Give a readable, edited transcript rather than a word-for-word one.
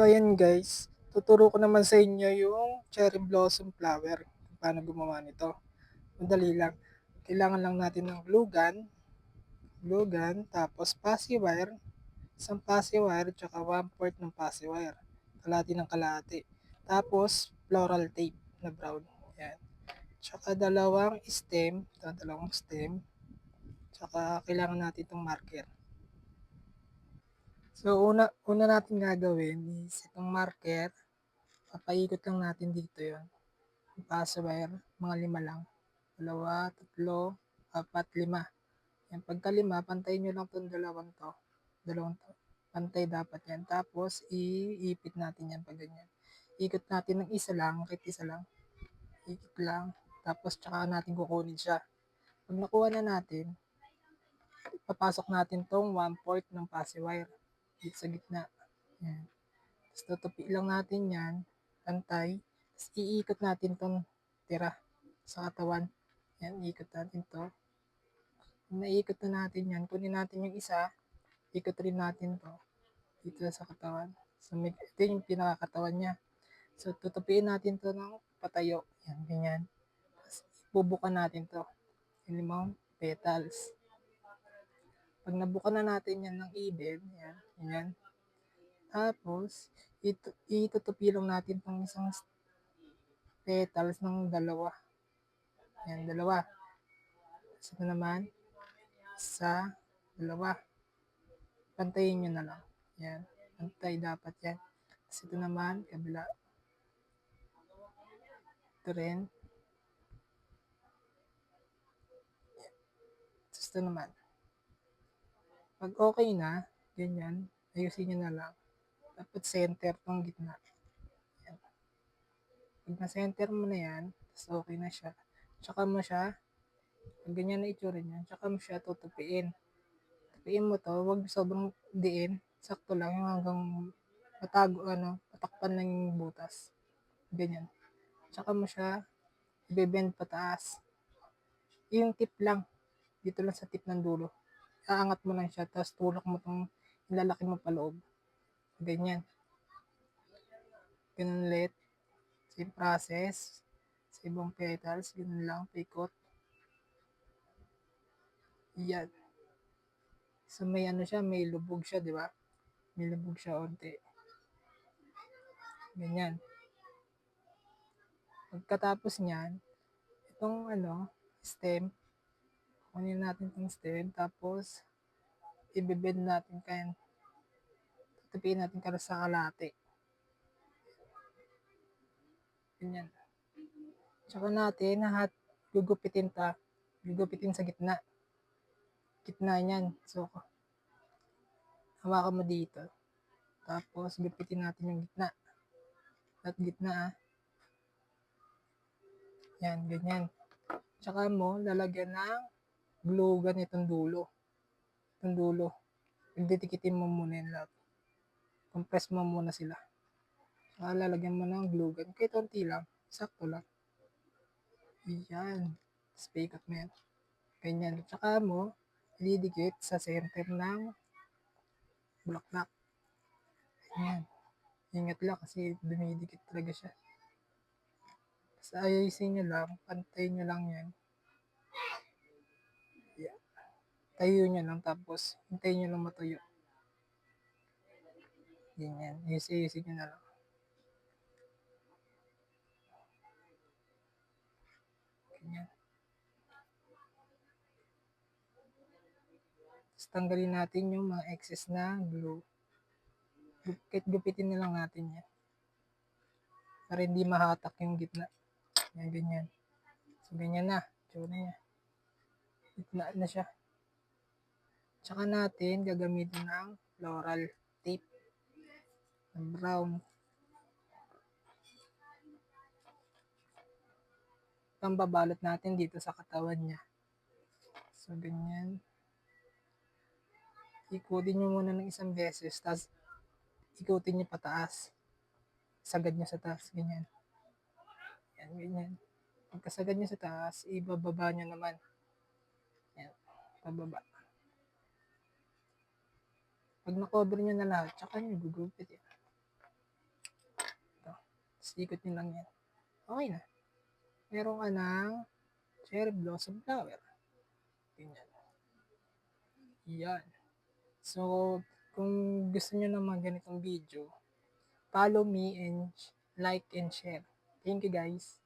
Ayan guys, tuturo ko naman sa inyo yung cherry blossom flower. Kung paano gumawa nito. Madali lang. Kailangan lang natin ng glue gun, tapos passy wire, isang passy wire, tsaka 1/4 ng passy wire. Kalahati ng kalahati. Tapos, floral tape na brown. Yan. Tsaka dalawang stem. Tsaka kailangan natin itong marker. So, una natin gagawin is itong marker, papaikot lang natin dito yon. Passwire, mga 5 lang. 2, 3, 4, 5. Yan, pagka-5, pantayin nyo lang itong dalawang to. Dalawang to. Pantay dapat yan. Tapos, iipit natin yan pag ganyan. Ikot natin ng isa lang, kahit isa lang. Ikot lang. Tapos, tsaka natin kukunin siya. Pag nakuha na natin, papasok natin tong 1/4 ng passy wire dito sa gitna. Yan. Tapos, tutupi lang natin yan. Pantay. Tapos, iikot natin tong tira sa katawan. Yan, ikot natin to. Kung naikot na natin yan, kunin natin yung isa, ikot rin natin to dito sa katawan. So, ito yung pinakakatawan niya. So, tutupiin natin to ng patayo. Yan, ganyan. Tapos, bubukan natin to. Yung 5 petals. Pag nabukan na natin yan ng even, yan, ganyan. Tapos, itutupi lang natin tong isang petals ng dalawa. Yan, dalawa. Tapos ito naman, isa, dalawa. Pantayin nyo na lang. Yan. Pantay dapat yan. Tapos ito naman, kabila. Ito rin. Tapos ito naman. Pag okay na, ganyan, ayusin nyo na lang. Dapat center tong gitna. Yan. Pag na-center mo na yan, tapos okay na siya. Tsaka mo siya, pag ganyan na itsura niya, tsaka mo siya tutupiin. Tupiin mo to, wag sobrang diin. Sakto lang yung hanggang patakpan lang yung butas. Ganyan. Tsaka mo siya, i-bend pataas. Yung tip lang, dito lang sa tip ng dulo. Aangat mo lang siya, tapos tulak mo itong ilalaki mo paloob. Ganyan. Ganun ulit. Same process. Sa ibang petals, ganun lang, pikot. Yan. So may ano siya, may lubog siya, di ba? May lubog siya onti. Ganyan. Pagkatapos niyan, itong stem, kunin natin itong stem, tapos i-bend natin kayan. Tutupiin natin para sa kalate. Ganyan. Tsaka natin, gugupitin sa gitna. Gitna niyan. So, hawakan mo dito. Tapos, gupitin natin yung gitna. At gitna Yan, ganyan. Tsaka mo, lalagyan ng glue gun itong dulo. Itong dulo. Pagditikitin mo muna yung lahat. Compress mo muna sila. Tsaka lalagyan mo ng glue gun. Kahit konti lang. Sakto lang. Yan. Tapos mo yan. Ganyan. Tsaka mo, ididikit sa center ng bulaklak. Yan. Ingat lang kasi dumidikit talaga siya. Tapos ayusin nyo lang. Pantayin nyo lang yan. Yan. Tayo nyo lang tapos hintayin nyo lang matuyo. Ganyan. Ayusin nyo na lang. Ganyan. Tapos tanggalin natin yung mga excess na glue. Kahit gupitin na lang natin yan. Para hindi mahatak yung gitna. Yan, ganyan. So, ganyan na. Tsura niya. Gitna na siya. Tsaka natin gagamitin ng floral tape. Ng brown. Pambabalot natin dito sa katawan niya. So, ganyan. Ikutin nyo muna ng isang beses. Tapos, ikutin nyo pataas. Sagad nyo sa taas. Ganyan. Yan, ganyan. Pagkasagad nyo sa taas, ibababa nyo naman. Yan. Pababa. Pag na-cover nyo na lahat, tsaka nyo gugupit yan. Tapos ikot nyo lang yan. Okay na. Meron ka ng cherry blossom flower. Ganyan. Yan. So, kung gusto nyo ng mga ganitong video, follow me and like and share. Thank you guys.